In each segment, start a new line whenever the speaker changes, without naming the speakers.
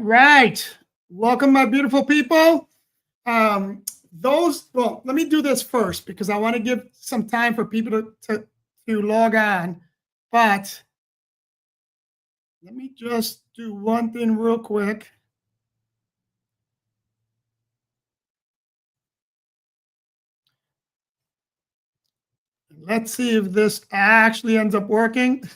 right. Welcome, my beautiful people. Well, let me do this first because I want to give some time for people to log on. But let me just do one thing real quick. Let's see if this actually ends up working.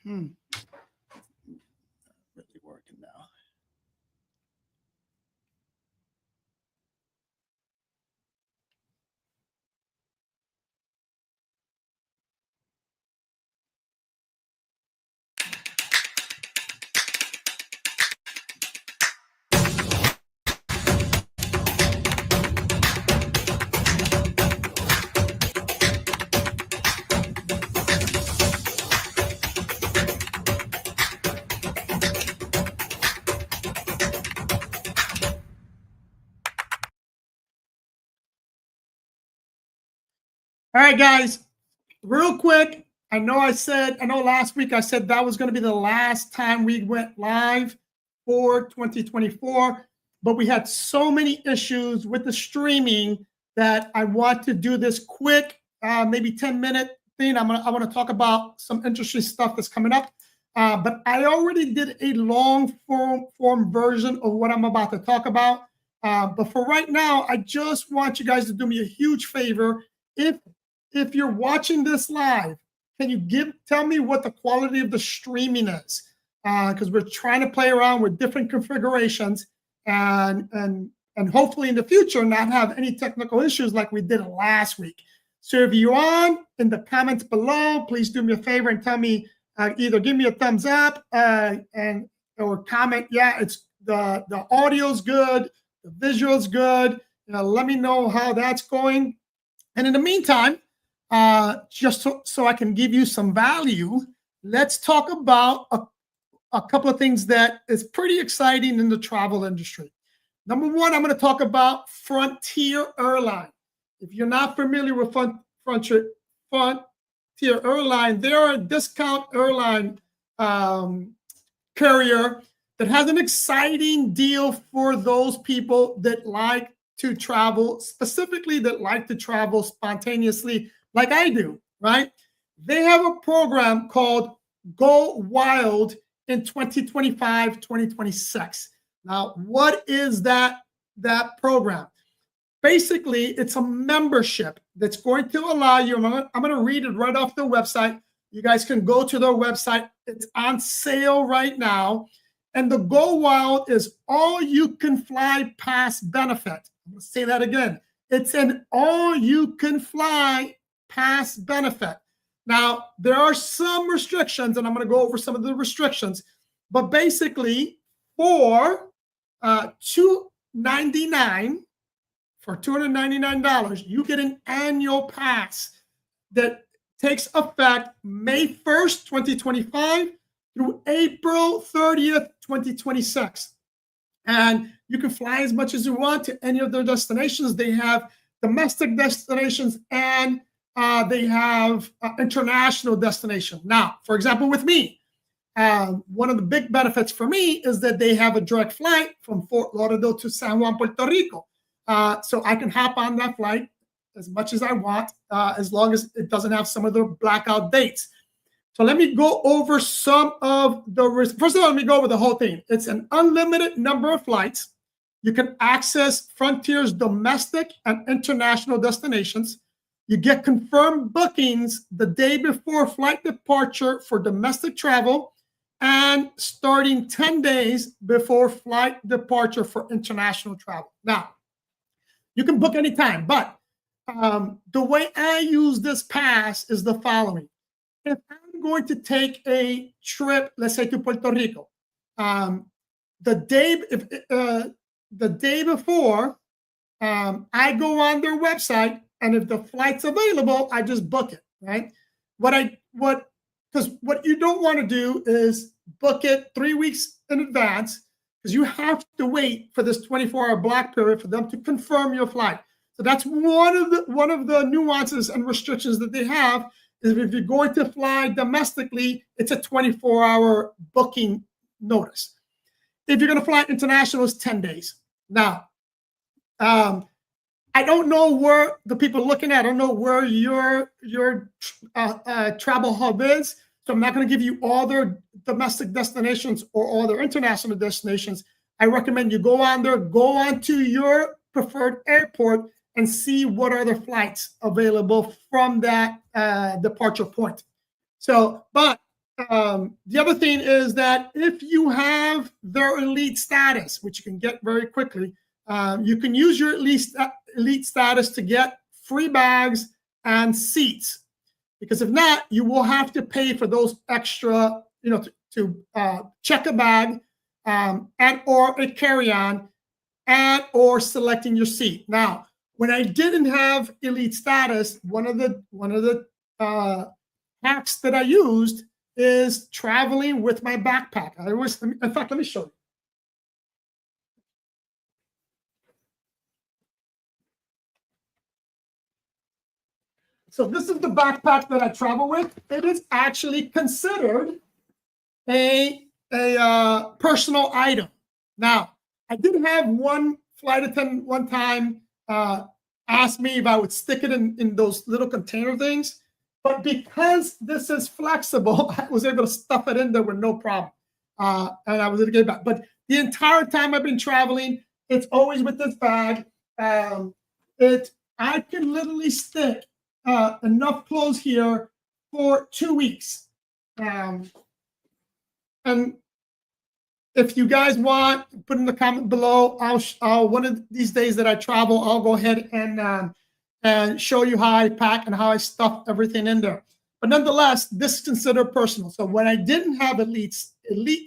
Really working now. All right, guys, real quick. I know last week I said that was going to be the last time we went live for 2024, but we had so many issues with the streaming that I want to do this quick, maybe 10-minute thing. I want to talk about some interesting stuff that's coming up. But I already did a long form version of what I'm about to talk about. But for right now, I just want you guys to do me a huge favor. If you're watching this live, can you tell me what the quality of the streaming is? Because we're trying to play around with different configurations and hopefully in the future not have any technical issues like we did last week. So if you're on, in the comments below, please do me a favor and tell me, either give me a thumbs up or comment, yeah, it's the audio's good, the visual's good. Let me know how that's going. And in the meantime, just so I can give you some value, let's talk about a couple of things that is pretty exciting in the travel industry. Number one, I'm going to talk about Frontier Airlines. If you're not familiar with Frontier Airlines, they're a discount airline carrier that has an exciting deal for those people that like to travel, specifically that like to travel spontaneously like I do, right? They have a program called Go Wild in 2025, 2026. Now, what is that program? Basically, it's a membership that's going to allow you, I'm going to read it right off the website. You guys can go to their website. It's on sale right now. And the Go Wild is all you can fly pass benefit. I'm going to say that again. It's an all you can fly pass benefit. Now, there are some restrictions, and I'm going to go over some of the restrictions. But basically, for $299, you get an annual pass that takes effect May 1st, 2025 through April 30th, 2026. And you can fly as much as you want to any of their destinations. They have domestic destinations and they have international destinations. Now, for example, with me, one of the big benefits for me is that they have a direct flight from Fort Lauderdale to San Juan, Puerto Rico. So I can hop on that flight as much as I want, as long as it doesn't have some of the blackout dates. So let me go over some of the risks. First of all, let me go over the whole thing. It's an unlimited number of flights. You can access Frontier's domestic and international destinations. You get confirmed bookings the day before flight departure for domestic travel and starting 10 days before flight departure for international travel. Now, you can book anytime, but the way I use this pass is the following. If I'm going to take a trip, let's say to Puerto Rico, the day before, I go on their website, and if the flight's available, I just book it, right? Because what you don't want to do is book it 3 weeks in advance, because you have to wait for this 24-hour block period for them to confirm your flight. So that's one of the nuances and restrictions that they have, is if you're going to fly domestically, it's a 24-hour booking notice. If you're going to fly international, it's 10 days. Now, I don't know where the people looking at, I don't know where your travel hub is, so I'm not going to give you all their domestic destinations or all their international destinations. I recommend you go on there, go on to your preferred airport and see what are the flights available from that departure point. So, but the other thing is that if you have their elite status, which you can get very quickly, you can use your elite status to get free bags and seats. Because if not, you will have to pay for those extra, to check a bag and or a carry-on and or selecting your seat. Now, when I didn't have elite status, one of the hacks that I used is traveling with my backpack. In fact, let me show you. So this is the backpack that I travel with. It is actually considered a personal item. Now, I did have one flight attendant one time ask me if I would stick it in those little container things. But because this is flexible, I was able to stuff it in there with no problem. And I was able to get it back. But the entire time I've been traveling, it's always with this bag. I can literally stick enough clothes here for 2 weeks. And if you guys want, put in the comment below. I'll one of these days that I travel, I'll go ahead and show you how I pack and how I stuff everything in there. But nonetheless, this is considered personal. So when I didn't have elite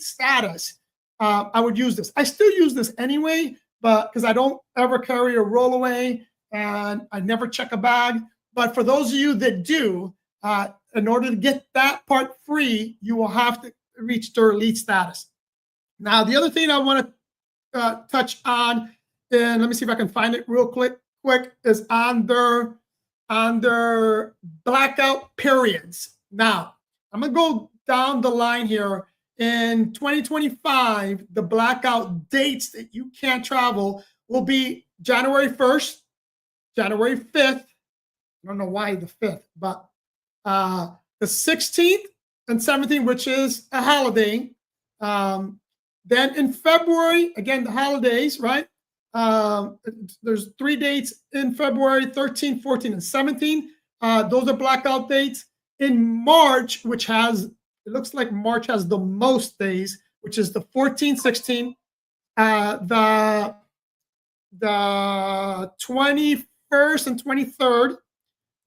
status, I would use this. I still use this anyway, but because I don't ever carry a rollaway and I never check a bag. But for those of you that do, in order to get that part free, you will have to reach their elite status. Now, the other thing I want to touch on, and let me see if I can find it real quick, is on their blackout periods. Now, I'm going to go down the line here. In 2025, the blackout dates that you can't travel will be January 1st, January 5th. I don't know why the 5th, but the 16th and 17th, which is a holiday. Then in February, again, the holidays, right? There's 3 dates in February, 13, 14, and 17. Those are blackout dates. In March, which has, it looks like March has the most days, which is the 14, 16, the 21st and 23rd,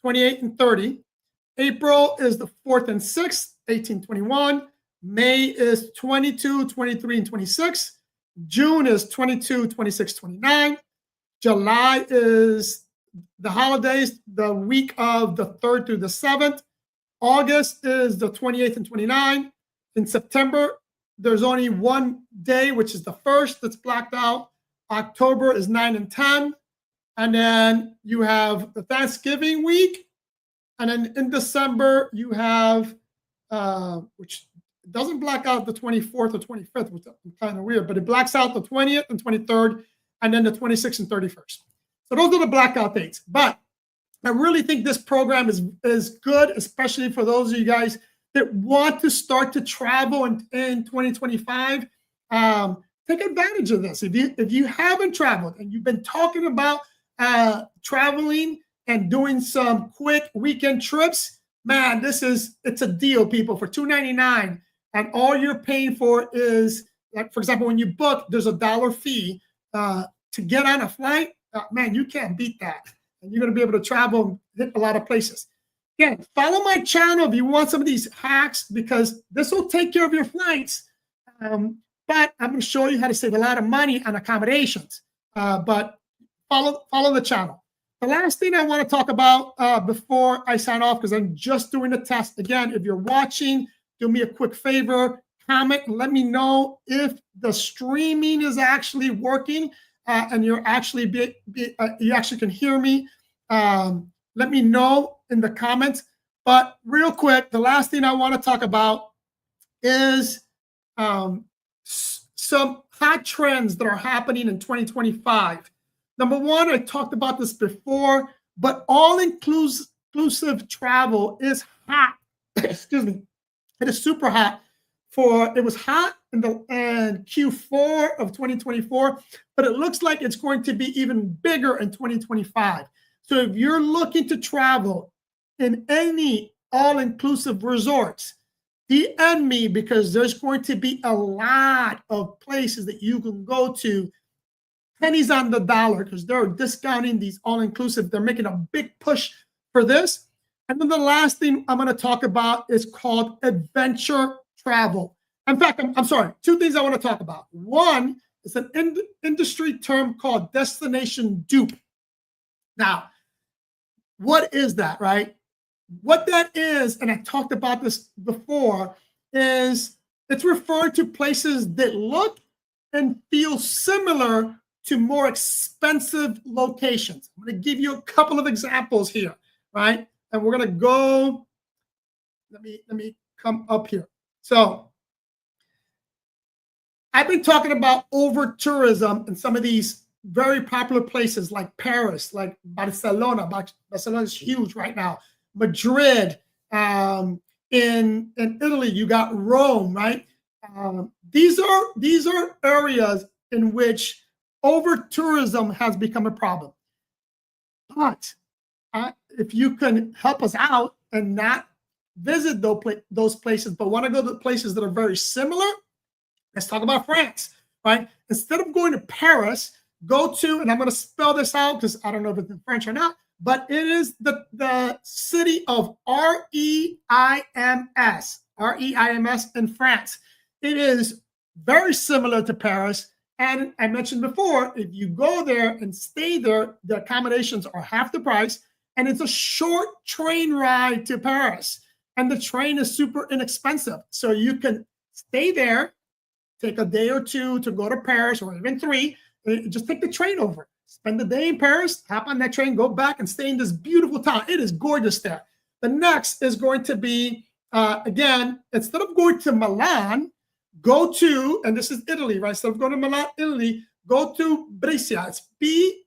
28 and 30. April is the 4th and 6th, 18, 21. May is 22, 23, and 26. June is 22, 26, 29. July is the holidays, the week of the 3rd through the 7th. August is the 28th and 29th. In September, there's only one day, which is the 1st, that's blacked out. October is 9 and 10. And then you have the Thanksgiving week. And then in December, you have, which doesn't black out the 24th or 25th, which is kind of weird, but it blacks out the 20th and 23rd, and then the 26th and 31st. So those are the blackout dates. But I really think this program is good, especially for those of you guys that want to start to travel in 2025. Take advantage of this. If you haven't traveled and you've been talking about traveling and doing some quick weekend trips, man, it's a deal, people. For $2.99, and all you're paying for is, like, for example, when you book, there's $1 fee to get on a flight. Man, you can't beat that. And you're going to be able to travel and hit a lot of places. Again, follow my channel if you want some of these hacks, because this will take care of your flights. But I'm going to show you how to save a lot of money on accommodations. But follow the channel. The last thing I want to talk about before I sign off, because I'm just doing the test. Again, if you're watching, do me a quick favor, comment and let me know if the streaming is actually working and you're actually you actually can hear me. Let me know in the comments. But real quick, the last thing I want to talk about is some hot trends that are happening in 2025. Number one, I talked about this before, but all-inclusive travel is hot. Excuse me. It is super hot. It was hot in Q4 of 2024, but it looks like it's going to be even bigger in 2025. So if you're looking to travel in any all-inclusive resorts, DM me, because there's going to be a lot of places that you can go to, pennies on the dollar, because they're discounting these all-inclusive. They're making a big push for this. And then the last thing I'm going to talk about is called adventure travel. In fact, I'm sorry, two things I want to talk about. One is an industry term called destination dupe. Now, what is that, right? What that is, and I talked about this before, is it's referring to places that look and feel similar to more expensive locations. I'm going to give you a couple of examples here, right? And we're going to go, let me come up here. So I've been talking about over tourism in some of these very popular places like Paris, like Barcelona. Barcelona is huge right now. Madrid, in Italy, you got Rome, right? These are areas in which over tourism has become a problem. But if you can help us out and not visit those places, but want to go to places that are very similar, let's talk about France, right? Instead of going to Paris, go to, and I'm going to spell this out because I don't know if it's in French or not, but it is the city of R-E-I-M-S in France. It is very similar to Paris. And I mentioned before, if you go there and stay there, the accommodations are half the price. And it's a short train ride to Paris. And the train is super inexpensive. So you can stay there, take a day or two to go to Paris, or even 3. Just take the train over. Spend the day in Paris, hop on that train, go back and stay in this beautiful town. It is gorgeous there. The next is going to be, again, instead of going to Milan, go to, and this is Italy, right? Instead of going to Milan, Italy, go to Brescia. It's B-R-E-S-C-I-A.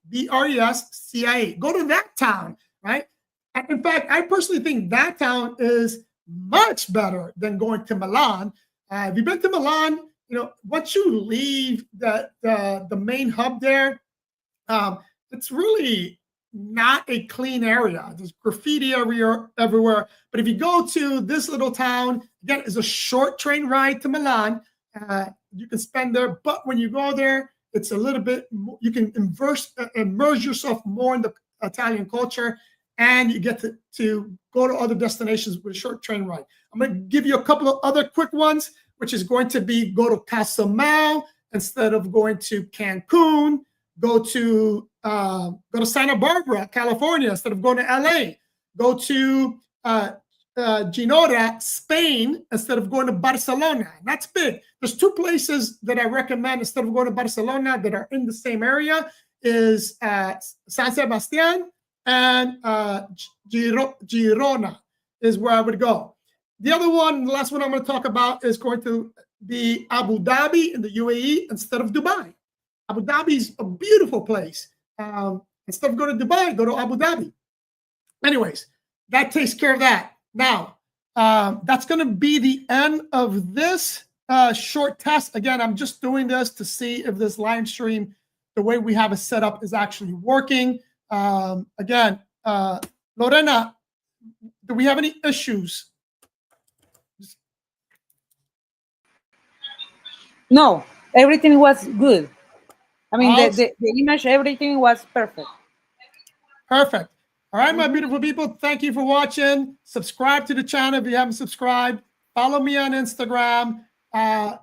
B-R-E-S-C-I-A. Go to that town, right? And in fact, I personally think that town is much better than going to Milan. If you've been to Milan, you know, once you leave the main hub there, it's really not a clean area. There's graffiti everywhere. But if you go to this little town, again, it's a short train ride to Milan. You can spend there, but when you go there, it's a little bit more, you can immerse yourself more in the Italian culture, and you get to go to other destinations with a short train ride. I'm going to give you a couple of other quick ones, which is going to be go to Cozumel instead of going to Cancun. Go to Santa Barbara, California, instead of going to LA. Go to Girona, Spain, instead of going to Barcelona. That's big. There's 2 places that I recommend instead of going to Barcelona that are in the same area is San Sebastian and Girona is where I would go. The other one, the last one I'm going to talk about is going to be Abu Dhabi in the UAE instead of Dubai. Abu Dhabi is a beautiful place. Instead of going to Dubai, go to Abu Dhabi. Anyways, that takes care of that. Now, that's going to be the end of this short test. Again, I'm just doing this to see if this live stream, the way we have it set up, is actually working. Again, Lorena, do we have any issues?
No, everything was good. I mean, the image, everything was perfect.
Perfect. All right, my beautiful people, thank you for watching. Subscribe to the channel if you haven't subscribed. Follow me on Instagram. Have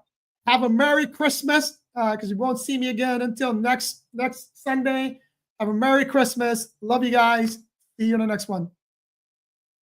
a Merry Christmas, because you won't see me again until next Sunday. Have a Merry Christmas. Love you guys. See you in the next one.